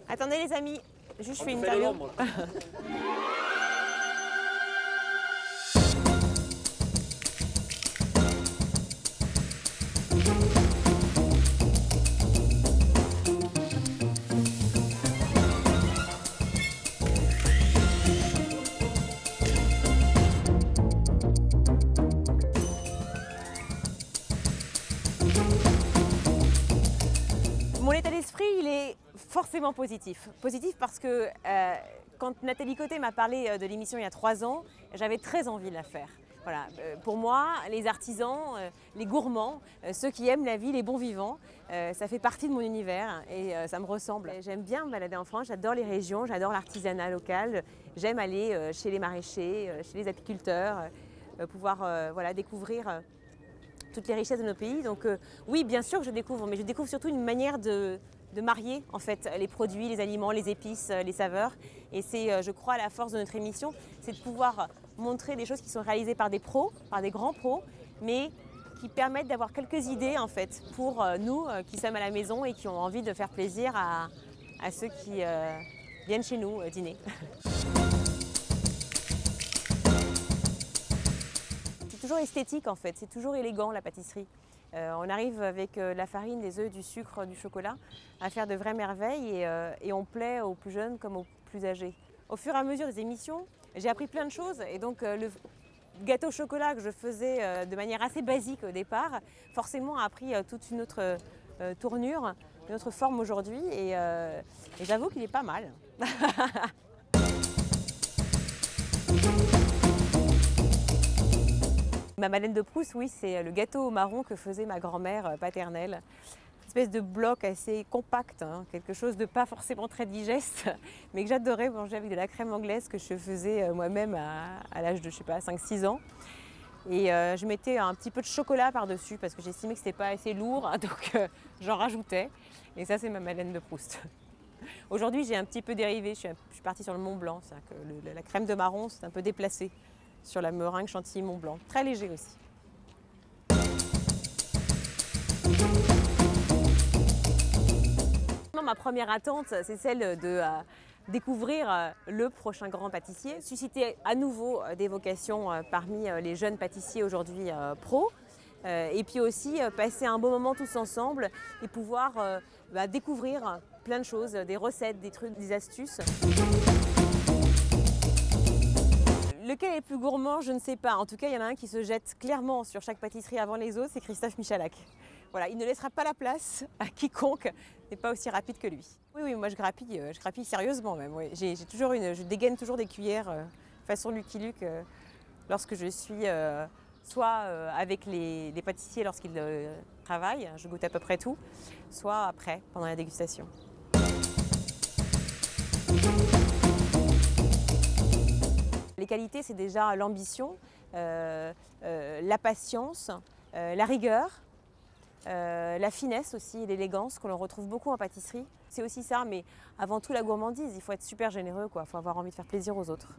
Attendez les amis, juste je fais une fait de interview. l'ombre. Mon état d'esprit, il est forcément positif. Positif parce que quand Nathalie Côté m'a parlé de l'émission il y a 3 ans, j'avais très envie de la faire. Voilà, pour moi, les artisans, les gourmands, ceux qui aiment la vie, les bons vivants, ça fait partie de mon univers et ça me ressemble. J'aime bien me balader en France, j'adore les régions, j'adore l'artisanat local, j'aime aller chez les maraîchers, chez les apiculteurs, pouvoir voilà, découvrir toutes les richesses de nos pays. Donc oui, bien sûr que je découvre, mais je découvre surtout une manière de marier en fait les produits, les aliments, les épices, les saveurs. Et c'est, je crois, la force de notre émission, c'est de pouvoir montrer des choses qui sont réalisées par des pros, par des grands pros, mais qui permettent d'avoir quelques idées en fait pour nous qui sommes à la maison et qui ont envie de faire plaisir à ceux qui viennent chez nous dîner. C'est toujours esthétique en fait, c'est toujours élégant la pâtisserie. On arrive avec la farine, des œufs, du sucre, du chocolat à faire de vraies merveilles et on plaît aux plus jeunes comme aux plus âgés. Au fur et à mesure des émissions, j'ai appris plein de choses et donc le gâteau au chocolat que je faisais de manière assez basique au départ, forcément a pris toute une autre tournure, une autre forme aujourd'hui et j'avoue qu'il est pas mal. Ma Madeleine de Proust, oui, c'est le gâteau au marron que faisait ma grand-mère paternelle. Une espèce de bloc assez compact, hein, quelque chose de pas forcément très digeste, mais que j'adorais manger avec de la crème anglaise que je faisais moi-même à l'âge de, je sais pas, 5-6 ans. Et je mettais un petit peu de chocolat par-dessus parce que j'estimais que c'était pas assez lourd, hein, donc j'en rajoutais. Et ça, c'est ma Madeleine de Proust. Aujourd'hui, j'ai un petit peu dérivé, je suis partie sur le Mont Blanc, c'est-à-dire que la crème de marron, c'est un peu déplacé sur la meringue chantilly Mont Blanc. Très léger aussi. Ma première attente, c'est celle de découvrir le prochain grand pâtissier, susciter à nouveau des vocations parmi les jeunes pâtissiers aujourd'hui pros, et puis aussi passer un bon moment tous ensemble et pouvoir découvrir plein de choses, des recettes, des trucs, des astuces. Lequel est le plus gourmand, je ne sais pas. En tout cas, il y en a un qui se jette clairement sur chaque pâtisserie avant les autres, c'est Christophe Michalak. Voilà, il ne laissera pas la place à quiconque n'est pas aussi rapide que lui. Oui, oui, moi je grappille sérieusement même. Oui. Je dégaine toujours des cuillères façon Lucky Luke lorsque je suis soit avec les pâtissiers lorsqu'ils travaillent, je goûte à peu près tout, soit après, pendant la dégustation. Les qualités, c'est déjà l'ambition, la patience, la rigueur, la finesse aussi et l'élégance que l'on retrouve beaucoup en pâtisserie. C'est aussi ça, mais avant tout la gourmandise. Il faut être super généreux, quoi. Il faut avoir envie de faire plaisir aux autres.